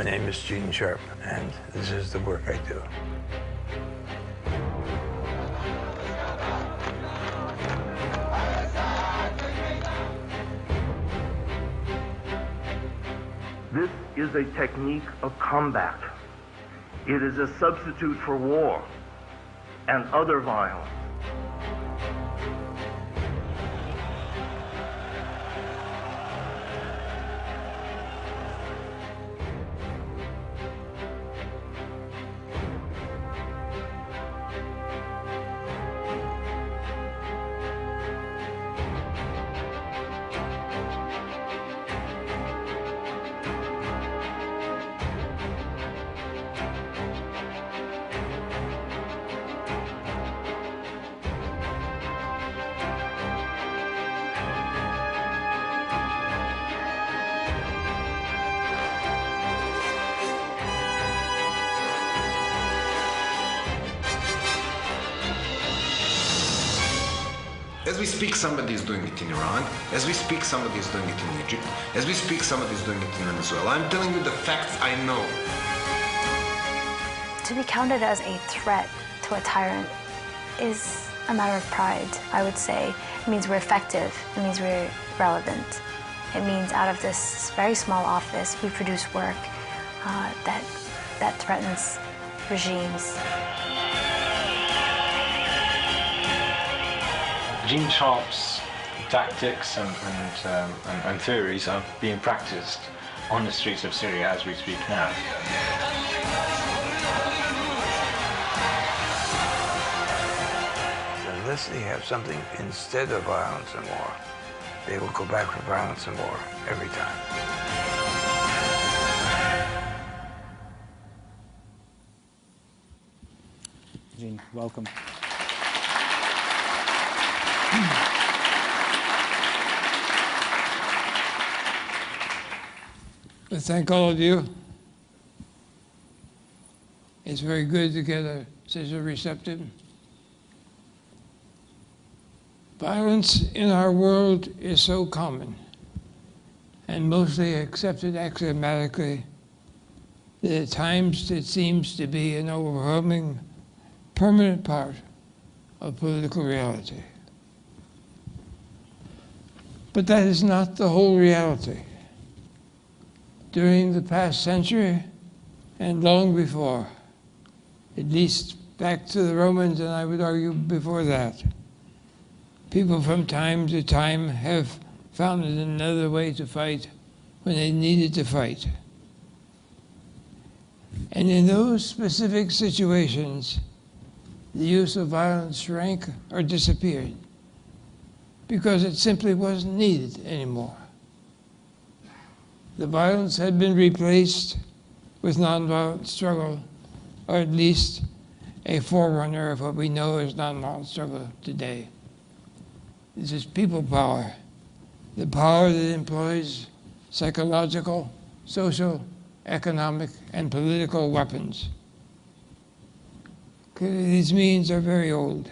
My name is Gene Sharp, and this is the work I do. This is a technique of combat. It is a substitute for war and other violence. As we speak, somebody is doing it in Iran. As we speak, somebody is doing it in Egypt. As we speak, somebody is doing it in Venezuela. I'm telling you the facts I know. To be counted as a threat to a tyrant is a matter of pride, I would say. It means we're effective. It means we're relevant. It means out of this very small office, we produce work that threatens regimes. Gene Sharp's tactics and theories are being practiced on the streets of Syria as we speak now. Unless they have something instead of violence and war, they will go back for violence and war every time. Gene, welcome. I thank all of you. It's very good to get such a receptive. Violence in our world is so common and mostly accepted axiomatically that at times it seems to be an overwhelming, permanent part of political reality. But that is not the whole reality. During the past century and long before, at least back to the Romans, and I would argue before that, people from time to time have found another way to fight when they needed to fight. And in those specific situations, the use of violence shrank or disappeared because it simply wasn't needed anymore. The violence had been replaced with nonviolent struggle, or at least a forerunner of what we know as nonviolent struggle today. This is people power, the power that employs psychological, social, economic, and political weapons. Clearly, these means are very old.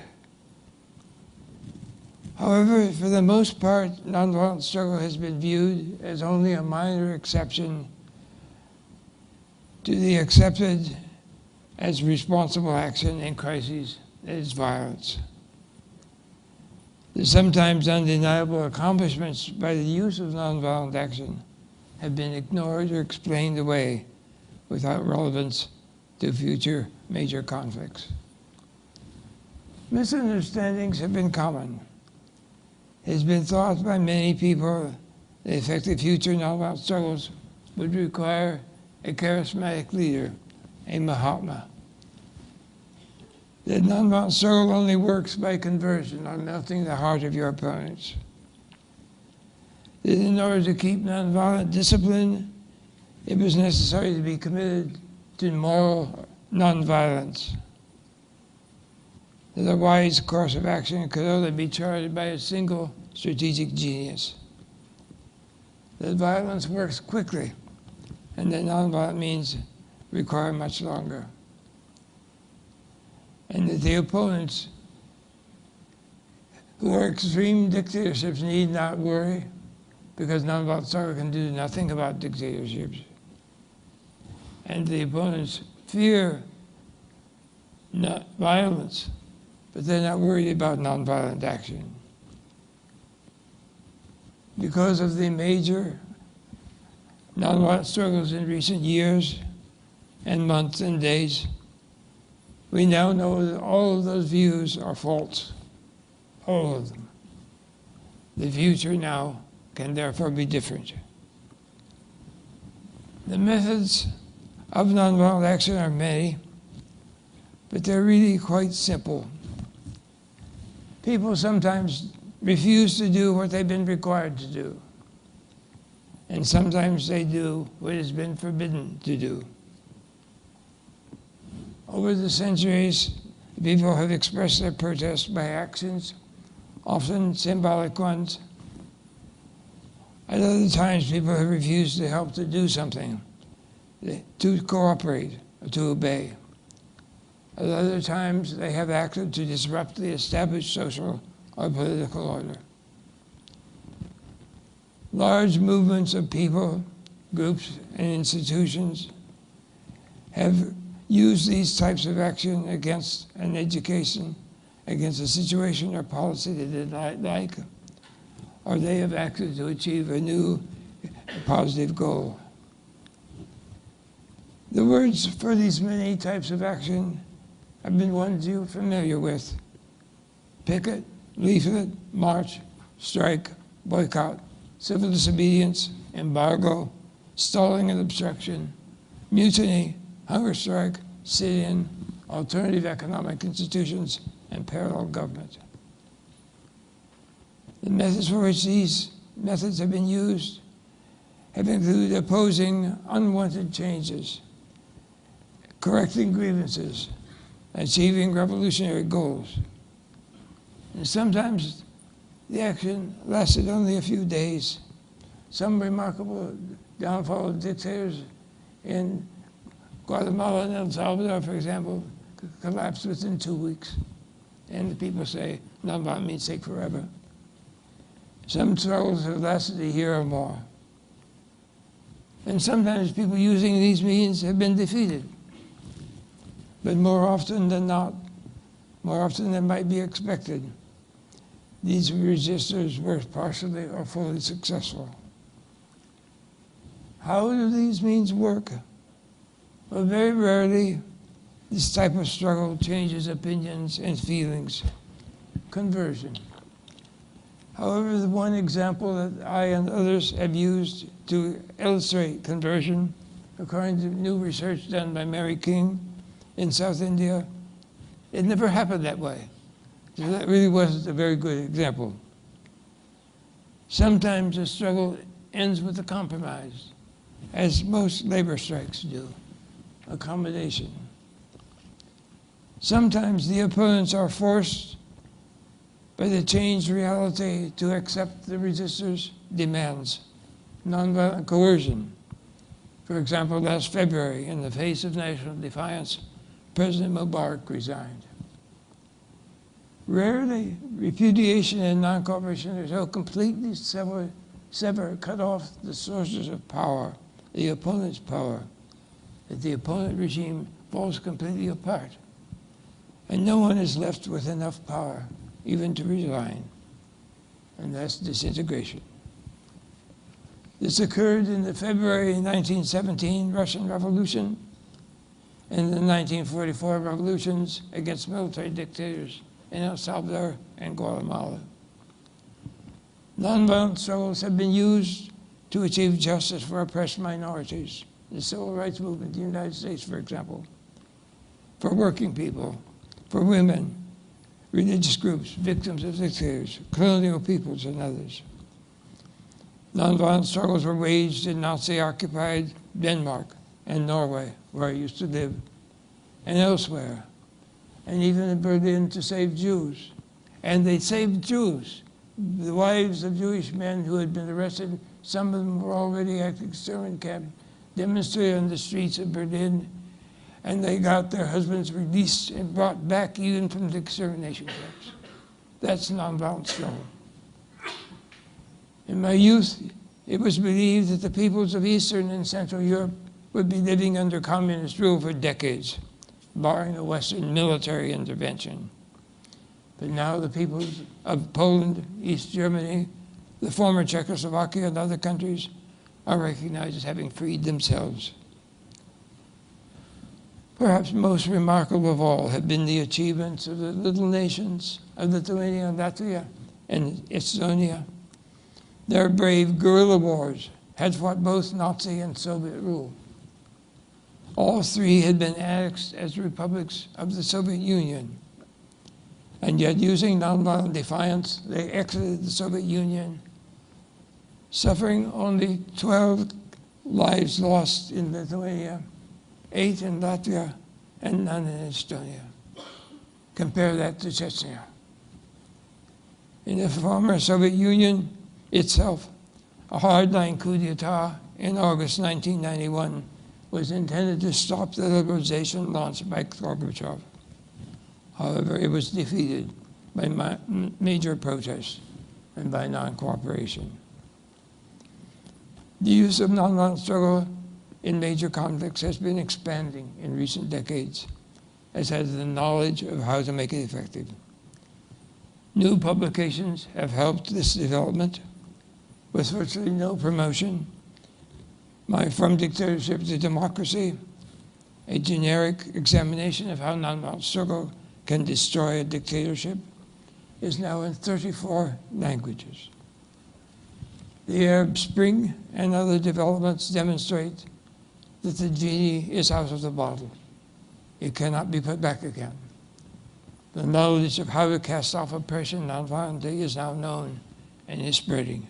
However, for the most part, nonviolent struggle has been viewed as only a minor exception to the accepted as responsible action in crises, that is violence. The sometimes undeniable accomplishments by the use of nonviolent action have been ignored or explained away without relevance to future major conflicts. Misunderstandings have been common. It has been thought by many people that effective future nonviolent struggles would require a charismatic leader, a Mahatma. That nonviolent struggle only works by conversion, on melting the heart of your opponents. That in order to keep nonviolent discipline, it was necessary to be committed to moral nonviolence. That a wise course of action could only be charted by a single strategic genius. That violence works quickly, and that nonviolent means require much longer. And that the opponents who are extreme dictatorships need not worry, because nonviolent struggle can do nothing about dictatorships. and the opponents fear not violence, but they're not worried about nonviolent action. Because of the major nonviolent struggles in recent years and months and days, we now know that all of those views are false, all of them. The future now can therefore be different. The methods of nonviolent action are many, but they're really quite simple. People sometimes refuse to do what they've been required to do, and sometimes they do what has been forbidden to do. Over the centuries, people have expressed their protest by actions, often symbolic ones. At other times, people have refused to help to do something, to cooperate, or to obey. At other times, they have acted to disrupt the established social or political order. Large movements of people, groups, and institutions have used these types of action against an education, against a situation or policy they did not like, or they have acted to achieve a new positive goal. The words for these many types of action have been ones you're familiar with: picket, leaflet, march, strike, boycott, civil disobedience, embargo, stalling and obstruction, mutiny, hunger strike, sit-in, alternative economic institutions, and parallel government. The methods for which these methods have been used have included opposing unwanted changes, correcting grievances, achieving revolutionary goals. And sometimes the action lasted only a few days. Some remarkable downfall of dictators in Guatemala and El Salvador, for example, collapsed within 2 weeks. And the people say, nonviolent means take forever. Some struggles have lasted a year or more. And sometimes people using these means have been defeated. But more often than not, more often than might be expected, these resistors were partially or fully successful. How do these means work? Well, very rarely this type of struggle changes opinions and feelings. Conversion. However, the one example that I and others have used to illustrate conversion, according to new research done by Mary King in South India, it never happened that way. So that really wasn't a very good example. Sometimes a struggle ends with a compromise, as most labor strikes do, accommodation. Sometimes the opponents are forced by the changed reality to accept the resistors' demands, nonviolent coercion. For example, last February, in the face of national defiance, President Mubarak resigned. Rarely, repudiation and non-cooperation are so completely cut off the sources of power, the opponent's power, that the opponent regime falls completely apart. And no one is left with enough power even to resign. And that's disintegration. This occurred in the February 1917 Russian Revolution and the 1944 revolutions against military dictators in El Salvador and Guatemala. Nonviolent struggles have been used to achieve justice for oppressed minorities. The civil rights movement in the United States, for example, for working people, for women, religious groups, victims of dictators, colonial peoples, and others. Nonviolent struggles were waged in Nazi-occupied Denmark and Norway, where I used to live, and elsewhere, and even in Berlin to save Jews. And they saved Jews. The wives of Jewish men who had been arrested, some of them were already at the extermination camp, demonstrated on the streets of Berlin, and they got their husbands released and brought back even from the extermination camps. That's nonviolent struggle. In my youth, it was believed that the peoples of Eastern and Central Europe would be living under communist rule for decades, barring a Western military intervention. But now the peoples of Poland, East Germany, the former Czechoslovakia, and other countries are recognized as having freed themselves. Perhaps most remarkable of all have been the achievements of the little nations of Lithuania, Latvia, and Estonia. Their brave guerrilla wars had fought both Nazi and Soviet rule. All three had been annexed as republics of the Soviet Union. And yet, using nonviolent defiance, they exited the Soviet Union, suffering only 12 lives lost in Lithuania, 8 in Latvia, and none in Estonia. Compare that to Chechnya. In the former Soviet Union itself, a hardline coup d'etat in August 1991 was intended to stop the liberalization launched by Gorbachev. However, it was defeated by major protests and by non-cooperation. The use of nonviolent struggle in major conflicts has been expanding in recent decades, as has the knowledge of how to make it effective. New publications have helped this development with virtually no promotion. From Dictatorship to Democracy, a generic examination of how nonviolent struggle can destroy a dictatorship, is now in 34 languages. The Arab Spring and other developments demonstrate that the genie is out of the bottle. It cannot be put back again. The knowledge of how to cast off oppression nonviolently is now known and is spreading.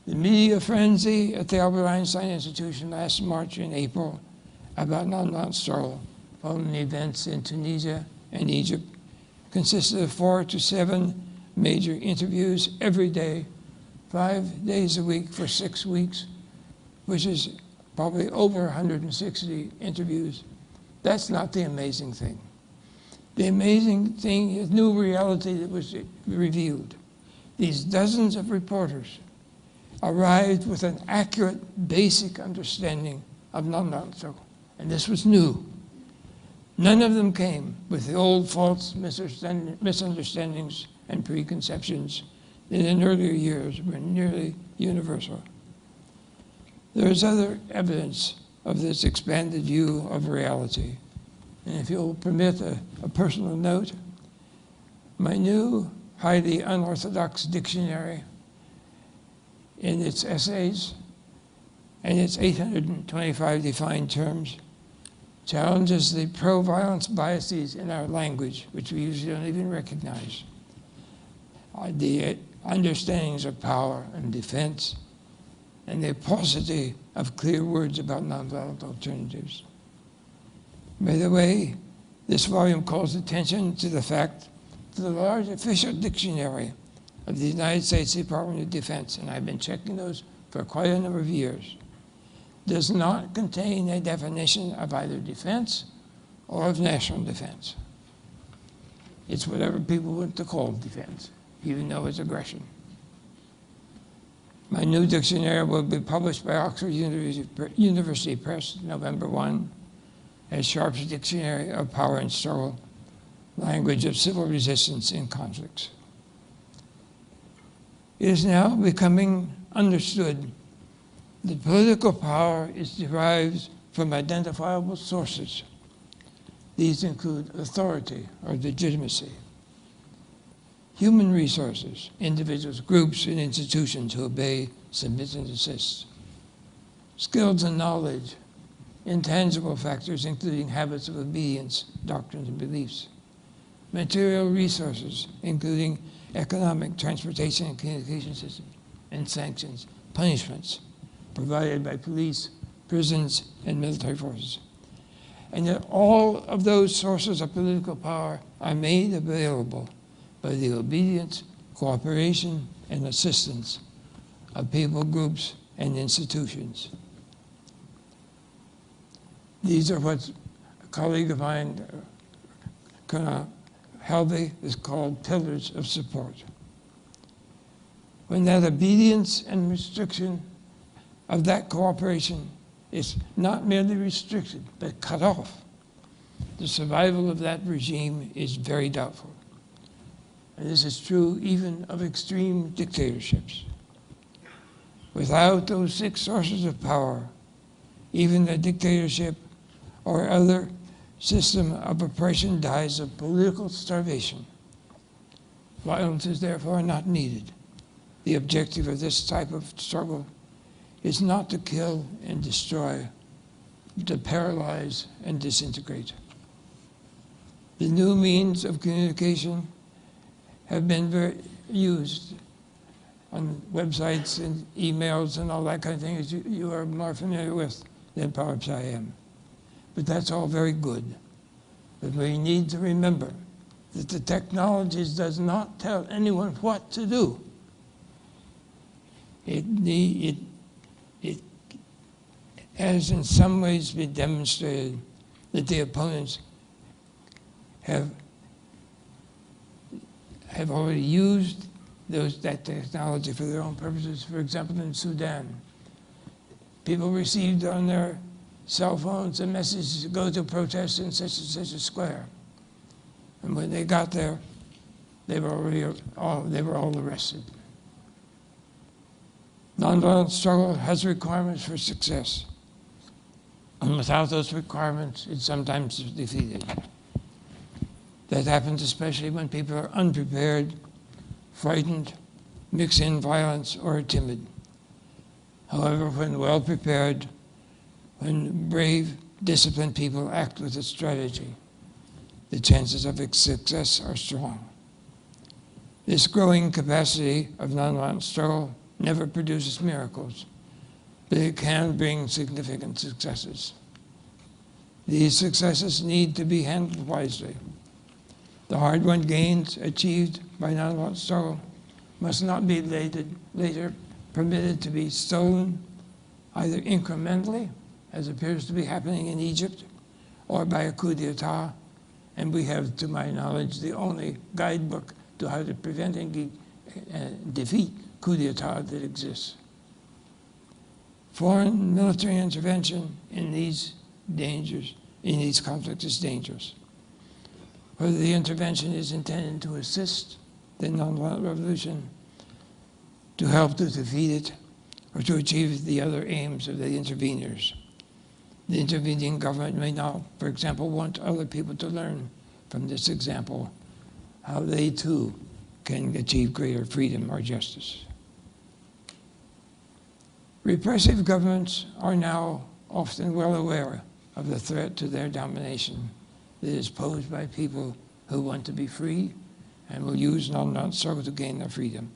The media frenzy at the Albert Einstein Institution last March and April about nonviolent struggle following events in Tunisia and Egypt consisted of 4 to 7 major interviews every day, 5 days a week for 6 weeks, which is probably over 160 interviews. That's not the amazing thing. The amazing thing is new reality that was revealed. These dozens of reporters arrived with an accurate, basic understanding of nonviolent struggle, and this was new. None of them came with the old false misunderstandings and preconceptions that in earlier years were nearly universal. There is other evidence of this expanded view of reality. And if you'll permit a personal note, my new highly unorthodox dictionary in its essays and its 825 defined terms challenges the pro-violence biases in our language, which we usually don't even recognize. The understandings of power and defense, and the paucity of clear words about nonviolent alternatives. By the way, this volume calls attention to the fact that the large official dictionary of the United States Department of Defense, and I've been checking those for quite a number of years, does not contain a definition of either defense or of national defense. It's whatever people want to call defense, even though it's aggression. My new dictionary will be published by Oxford University Press, November 1, as Sharp's Dictionary of Power and Struggle, Language of Civil Resistance in Conflicts. It is now becoming understood that political power is derived from identifiable sources. These include authority or legitimacy, human resources, individuals, groups, and institutions who obey, submit, and assist, skills and knowledge, intangible factors including habits of obedience, doctrines, and beliefs, material resources including economic, transportation, and communication systems, and sanctions, punishments provided by police, prisons, and military forces. And that all of those sources of political power are made available by the obedience, cooperation, and assistance of people, groups, and institutions. These are what a colleague of mine, Colonel Helvey, is called pillars of support. When that obedience and restriction of that cooperation is not merely restricted, but cut off, the survival of that regime is very doubtful. And this is true even of extreme dictatorships. Without those 6 sources of power, even a dictatorship or other system of oppression dies of political starvation. Violence is therefore not needed. The objective of this type of struggle is not to kill and destroy, but to paralyze and disintegrate. The new means of communication have been used on websites and emails and all that kind of thing, as you are more familiar with than perhaps I am. But that's all very good. But we need to remember that the technologies does not tell anyone what to do. It has in some ways been demonstrated that the opponents have already used that technology for their own purposes. For example, in Sudan, people received on their cell phones a message to go to protest in such and such a square. And when they got there, they were all arrested. Nonviolent struggle has requirements for success. And without those requirements, it's sometimes defeated. That happens especially when people are unprepared, frightened, mix in violence, or are timid. However, when well prepared, when brave, disciplined people act with a strategy, the chances of its success are strong. This growing capacity of nonviolent struggle never produces miracles, but it can bring significant successes. These successes need to be handled wisely. The hard-won gains achieved by nonviolent struggle must not be later permitted to be stolen either incrementally, as appears to be happening in Egypt, or by a coup d'etat. And we have, to my knowledge, the only guidebook to how to prevent and defeat coup d'etat that exists. Foreign military intervention in these conflicts is dangerous. Whether the intervention is intended to assist the nonviolent revolution, to help to defeat it, or to achieve the other aims of the interveners. The intervening government may now, for example, want other people to learn from this example how they too can achieve greater freedom or justice. Repressive governments are now often well aware of the threat to their domination that is posed by people who want to be free and will use nonviolent struggle to gain their freedom.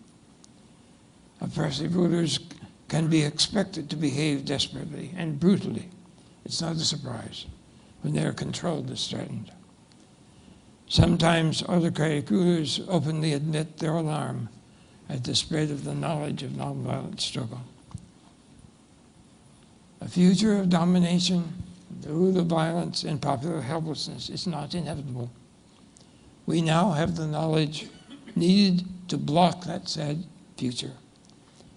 Oppressive rulers can be expected to behave desperately and brutally. It's not a surprise when their control is threatened. Sometimes autocratic rulers openly admit their alarm at the spread of the knowledge of nonviolent struggle. A future of domination, the rule of violence, and popular helplessness is not inevitable. We now have the knowledge needed to block that sad future,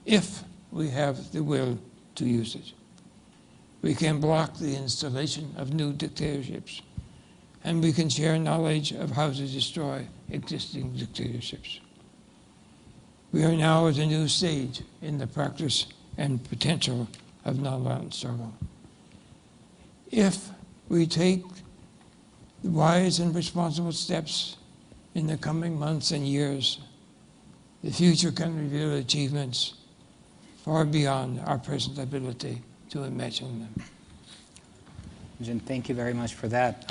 if we have the will to use it. We can block the installation of new dictatorships, and we can share knowledge of how to destroy existing dictatorships. We are now at a new stage in the practice and potential of nonviolent struggle. If we take the wise and responsible steps in the coming months and years, the future can reveal achievements far beyond our present ability to imagine them. Jim, thank you very much for that.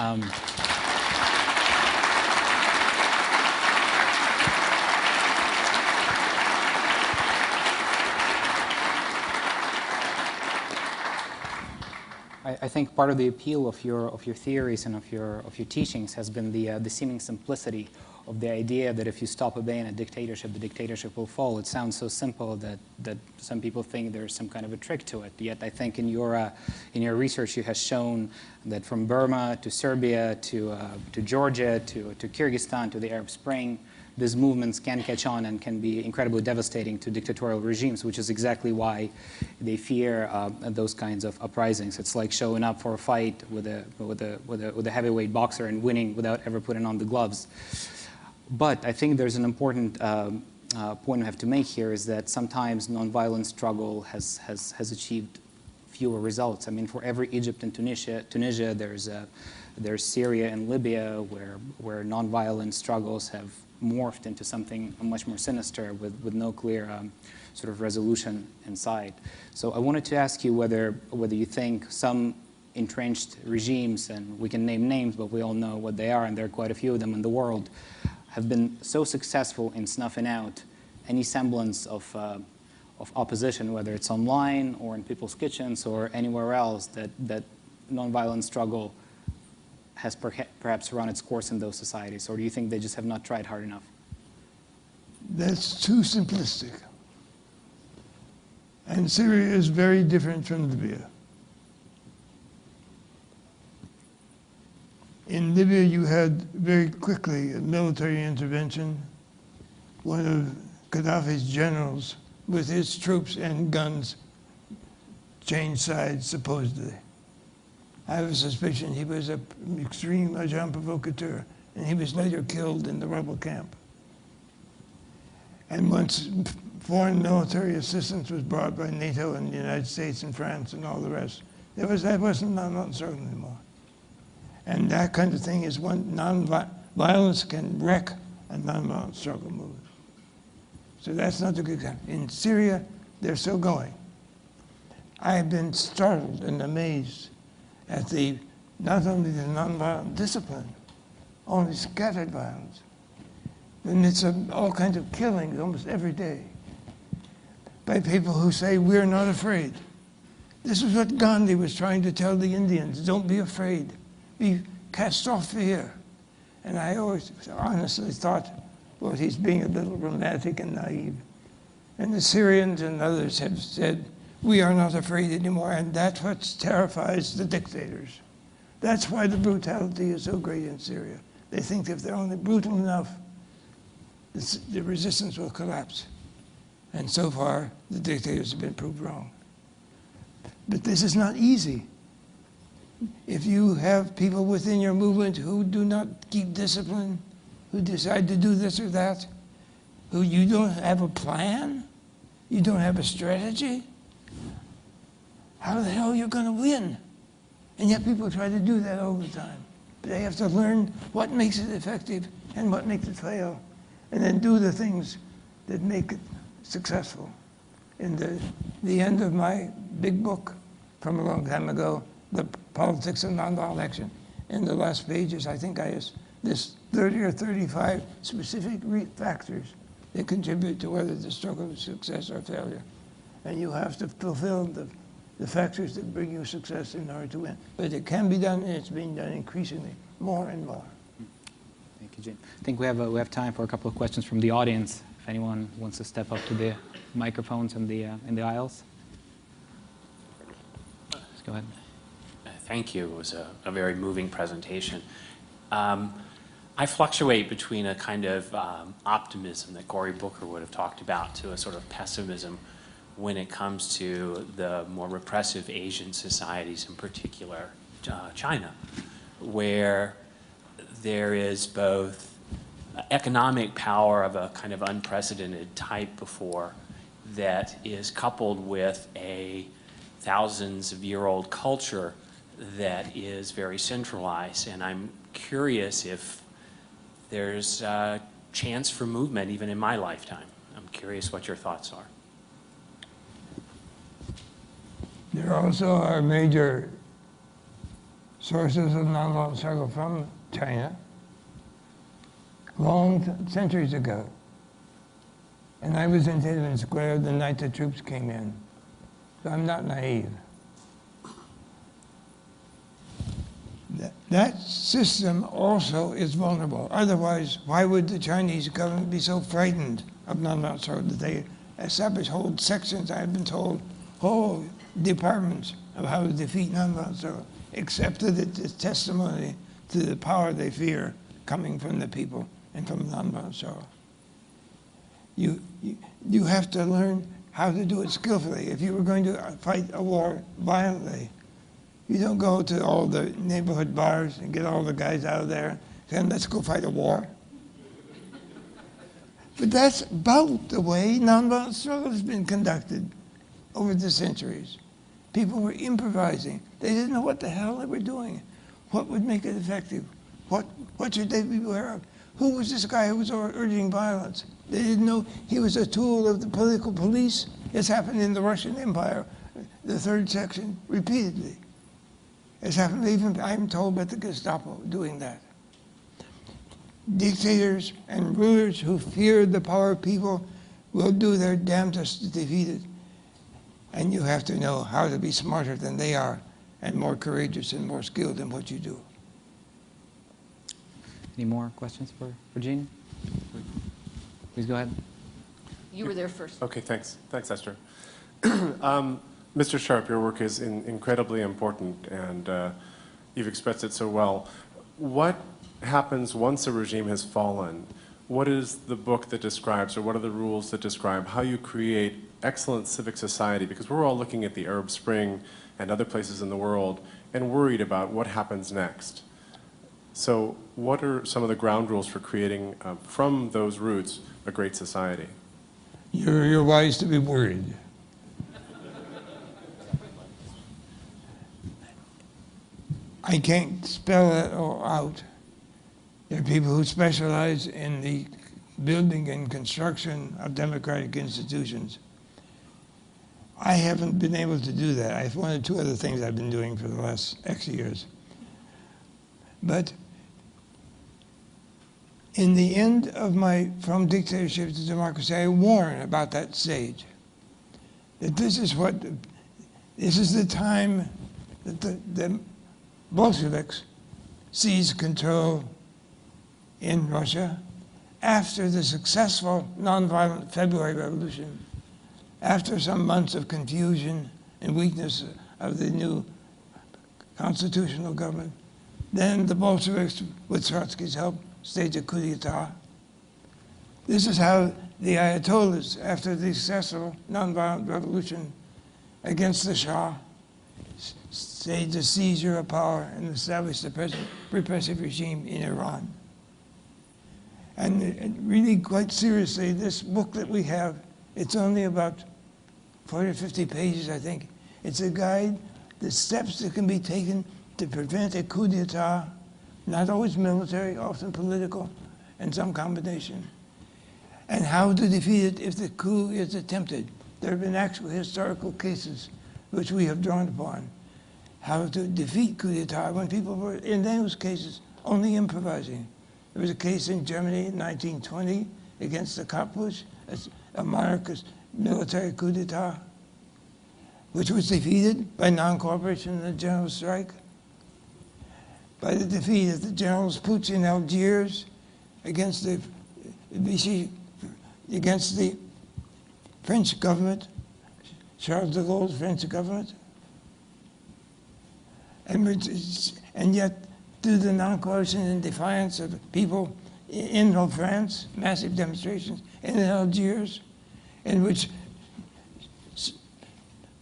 I think part of the appeal of your theories and of your teachings has been the seeming simplicity the idea that if you stop obeying a dictatorship, the dictatorship will fall. It sounds so simple that some people think there's some kind of a trick to it. Yet I think in your research you have shown that from Burma to Serbia to Georgia to Kyrgyzstan to the Arab Spring, these movements can catch on and can be incredibly devastating to dictatorial regimes, which is exactly why they fear those kinds of uprisings. It's like showing up for a fight with a heavyweight boxer and winning without ever putting on the gloves. But I think there's an important point we have to make here is that sometimes nonviolent struggle has achieved fewer results. I mean, for every Egypt and Tunisia, there's Syria and Libya where nonviolent struggles have morphed into something much more sinister with no clear sort of resolution in sight. So I wanted to ask you whether you think some entrenched regimes, and we can name names, but we all know what they are, and there are quite a few of them in the world, have been so successful in snuffing out any semblance of opposition, whether it's online or in people's kitchens or anywhere else, that nonviolent struggle has perhaps run its course in those societies? Or do you think they just have not tried hard enough? That's too simplistic. And Syria is very different from Libya. In Libya, you had very quickly a military intervention. One of Gaddafi's generals, with his troops and guns, changed sides, supposedly. I have a suspicion he was an extreme agent provocateur, and he was later killed in the rebel camp. And once foreign military assistance was brought by NATO and the United States and France and all the rest, that wasn't nonviolent struggle anymore. And that kind of thing is when violence can wreck a nonviolent struggle movement. So that's not a good example. In Syria, they're still going. I have been startled and amazed at not only the nonviolent discipline, only scattered violence. And it's all kinds of killings almost every day by people who say, we're not afraid. This is what Gandhi was trying to tell the Indians, don't be afraid. Be cast off fear. And I always honestly thought, well, he's being a little romantic and naive. And the Syrians and others have said, we are not afraid anymore, and that's what terrifies the dictators. That's why the brutality is so great in Syria. They think if they're only brutal enough, the resistance will collapse. And so far, the dictators have been proved wrong. But this is not easy. If you have people within your movement who do not keep discipline, who decide to do this or that, who you don't have a plan, you don't have a strategy, how the hell are you going to win? And yet people try to do that all the time. But they have to learn what makes it effective and what makes it fail, and then do the things that make it successful. In the end of my big book from a long time ago, The Politics of Nonviolent Action, in the last pages, I think I have this 30 or 35 specific factors that contribute to whether the struggle is success or failure. And you have to fulfill the factors that bring you success in order to win. But it can be done, and it's being done increasingly, more and more. Thank you, Jim. I think we have time for a couple of questions from the audience. If anyone wants to step up to the microphones in the aisles. Let's go ahead. Thank you. It was a very moving presentation. I fluctuate between a kind of optimism that Cory Booker would have talked about to a sort of pessimism when it comes to the more repressive Asian societies, in particular China, where there is both economic power of a kind of unprecedented type before that is coupled with a thousands-of-year-old culture that is very centralized. And I'm curious if there's a chance for movement even in my lifetime. I'm curious what your thoughts are. There also are major sources of nonviolent struggle from China, centuries ago. And I was in Tiananmen Square the night the troops came in. So I'm not naive. That system also is vulnerable. Otherwise, why would the Chinese government be so frightened of nonviolent struggle that they establish whole sections, I've been told, whole departments of how to defeat nonviolent struggle, accepted it as testimony to the power they fear coming from the people and from nonviolent struggle. You have to learn how to do it skillfully. If you were going to fight a war violently, you don't go to all the neighborhood bars and get all the guys out of there saying, let's go fight a war. But that's about the way nonviolent struggle has been conducted over the centuries. People were improvising. They didn't know what the hell they were doing. What would make it effective? What should they be aware of? Who was this guy who was urging violence? They didn't know he was a tool of the political police. It's happened in the Russian Empire, the third section, repeatedly. It's happened even, I'm told, by the Gestapo doing that. Dictators and rulers who fear the power of people will do their damnedest to defeat it. And you have to know how to be smarter than they are and more courageous and more skilled in what you do. Any more questions for Gene? Please go ahead. You were there first. Okay, thanks. Thanks, Esther. Mr. Sharp, your work is incredibly important, and you've expressed it so well. What happens once a regime has fallen? What is the book that describes, or what are the rules that describe how you create excellent civic society? Because we're all looking at the Arab Spring and other places in the world and worried about what happens next. So what are some of the ground rules for creating, from those roots, a great society? You're wise to be worried. I can't spell it all out. There are people who specialize in the building and construction of democratic institutions. I haven't been able to do that. I've one or two other things I've been doing for the last X years. But in the end of my From Dictatorship to Democracy, I warn about that stage. That this is the time that the Bolsheviks seize control in Russia after the successful nonviolent February Revolution, after some months of confusion and weakness of the new constitutional government. Then the Bolsheviks, with Trotsky's help, staged a coup d'etat. This is how the Ayatollahs, after the successful nonviolent revolution against the Shah, staged a seizure of power and established a repressive regime in Iran. And really, quite seriously, this book that we have, it's only about 40 or 50 pages, I think. It's a guide, the steps that can be taken to prevent a coup d'etat, not always military, often political, and some combination. And how to defeat it if the coup is attempted. There have been actual historical cases which we have drawn upon. How to defeat coup d'etat when people were, in those cases, only improvising. There was a case in Germany in 1920 against the Kapusch, a monarchist military coup d'etat, which was defeated by non-cooperation in the general strike, by the defeat of the generals Putsch in Algiers against the French government, Charles de Gaulle's French government, and yet through the non-coercion and defiance of people in France, massive demonstrations, and in Algiers, in which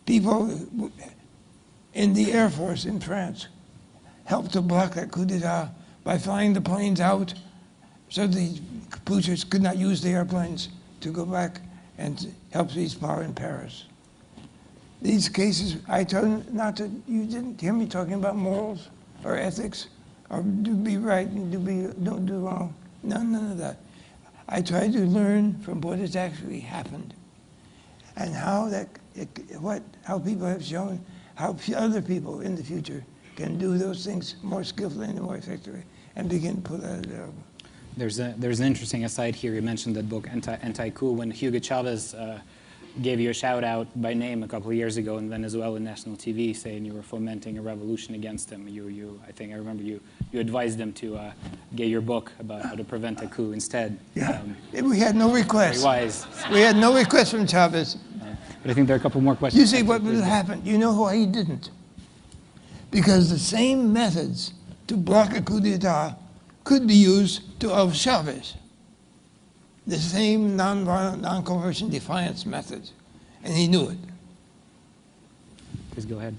people in the Air Force in France helped to block that coup d'etat by flying the planes out so the putschers could not use the airplanes to go back and help seize power in Paris. These cases, I told not to, you didn't hear me talking about morals or ethics or do be right and don't do wrong. None of that. I try to learn from what has actually happened and how people have shown how other people in the future can do those things more skillfully and more effectively and begin to put that available. There's an interesting aside here. You mentioned that book, Anti-Coup, when Hugo Chavez gave you a shout out by name a couple of years ago in Venezuelan national TV, saying you were fomenting a revolution against them. I think I remember you advised them to get your book about how to prevent a coup instead. Yeah, we had no request. Very wise. We had no request from Chavez. But I think there are a couple more questions. You see what would happen? You know why he didn't? Because the same methods to block a coup d'etat could be used to oust Chavez. The same nonviolent, non-coercion defiance methods. And he knew it. Please go ahead.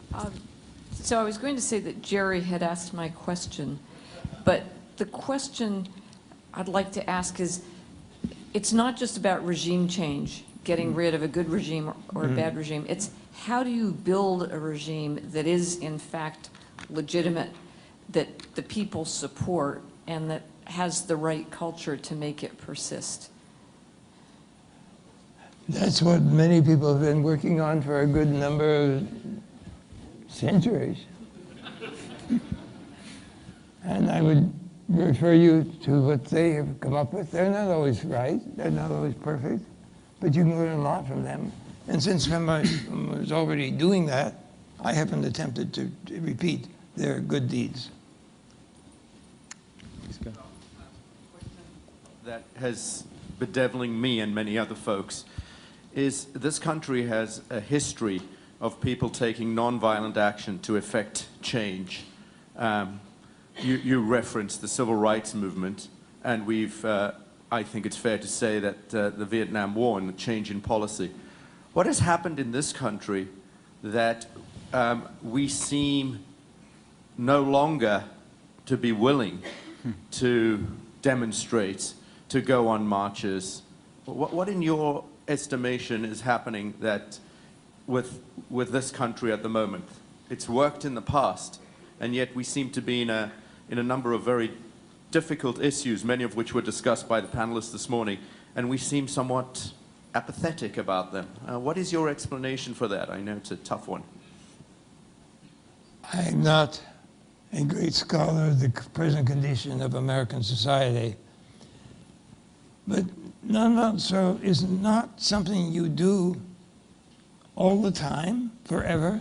So I was going to say that Jerry had asked my question, but the question I'd like to ask is, it's not just about regime change, getting rid of a good regime or a bad regime. It's how do you build a regime that is in fact legitimate, that the people support, and that has the right culture to make it persist? That's what many people have been working on for a good number of centuries. And I would refer you to what they have come up with. They're not always right, they're not always perfect, but you can learn a lot from them. And since I was already doing that, I haven't attempted to repeat their good deeds. That has bedeviling me and many other folks is this country has a history of people taking nonviolent action to effect change. You referenced the civil rights movement, and we've, I think it's fair to say that the Vietnam War and the change in policy. What has happened in this country that we seem no longer to be willing to demonstrate, to go on marches? What in your estimation is happening that with this country at the moment? It's worked in the past, and yet we seem to be in a number of very difficult issues, many of which were discussed by the panelists this morning, and we seem somewhat apathetic about them. What is your explanation for that? I know it's a tough one. I'm not a great scholar of the present condition of American society, but nonviolent struggle is not something you do all the time, forever.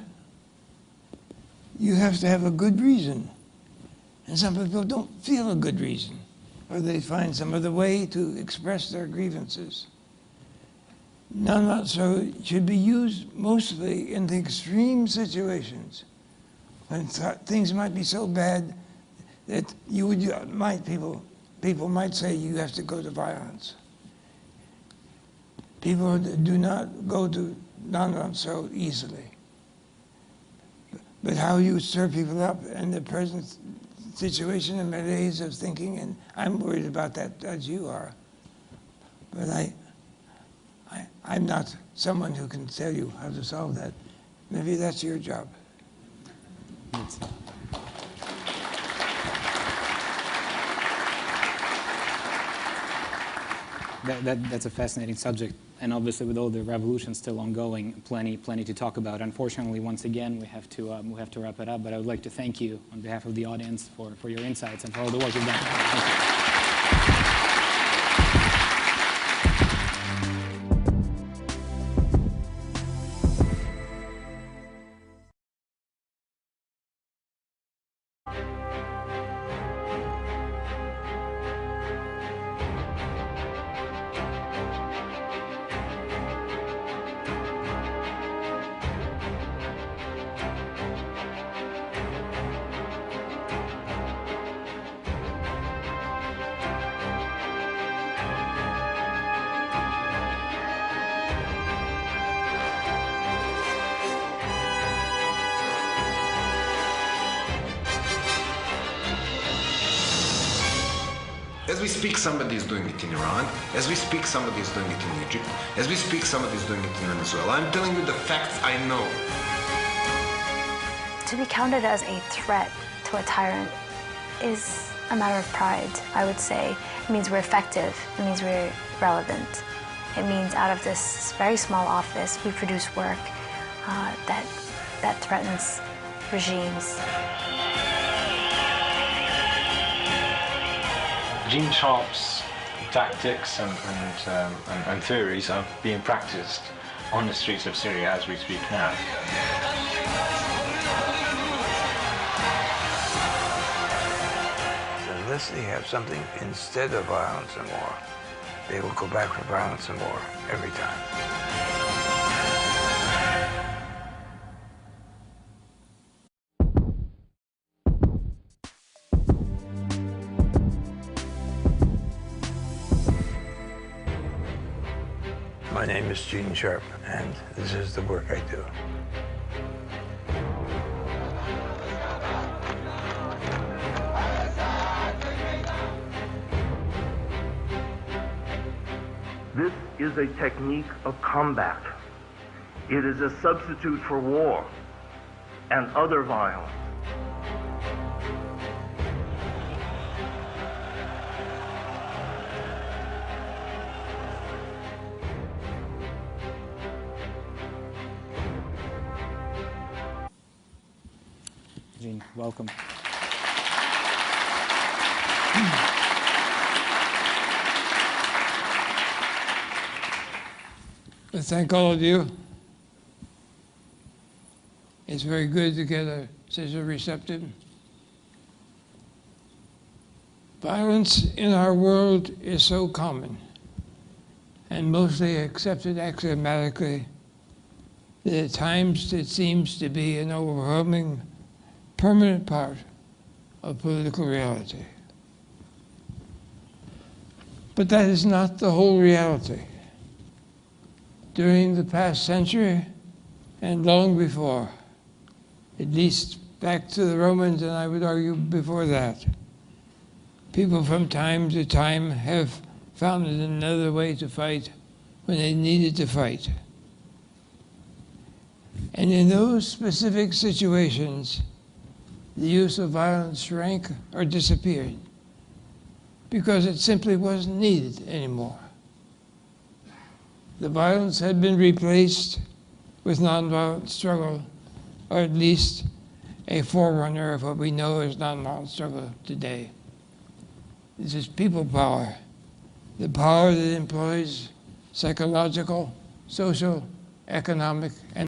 You have to have a good reason. And some people don't feel a good reason, or they find some other way to express their grievances. Nonviolent struggle should be used mostly in the extreme situations when things might be so bad that people might say you have to go to violence. People do not go to nonviolence so easily. But how you stir people up in the present situation and malaise of thinking, and I'm worried about that as you are. But I'm not someone who can tell you how to solve that. Maybe that's your job. That's a fascinating subject, and obviously with all the revolutions still ongoing, plenty to talk about. Unfortunately, once again, we have to wrap it up. But I would like to thank you on behalf of the audience for your insights and for all the work you've done. Thank you. As we speak, somebody is doing it in Iran. As we speak, somebody is doing it in Egypt. As we speak, somebody is doing it in Venezuela. I'm telling you the facts I know. To be counted as a threat to a tyrant is a matter of pride, I would say. It means we're effective. It means we're relevant. It means out of this very small office, we produce work that threatens regimes. Gene Sharp's tactics and theories are being practiced on the streets of Syria as we speak now. Unless they have something instead of violence and war, they will go back for violence and war every time. My name is Gene Sharp, and this is the work I do. This is a technique of combat. It is a substitute for war and other violence. Gene, welcome. I thank all of you. It's very good to get such a receptive. Violence in our world is so common and mostly accepted axiomatically that at times it seems to be an overwhelming, permanent part of political reality. But that is not the whole reality. During the past century and long before, at least back to the Romans, and I would argue before that, people from time to time have found another way to fight when they needed to fight. And in those specific situations, the use of violence shrank or disappeared because it simply wasn't needed anymore. The violence had been replaced with nonviolent struggle, or at least a forerunner of what we know as nonviolent struggle today. This is people power, the power that employs psychological, social, economic, and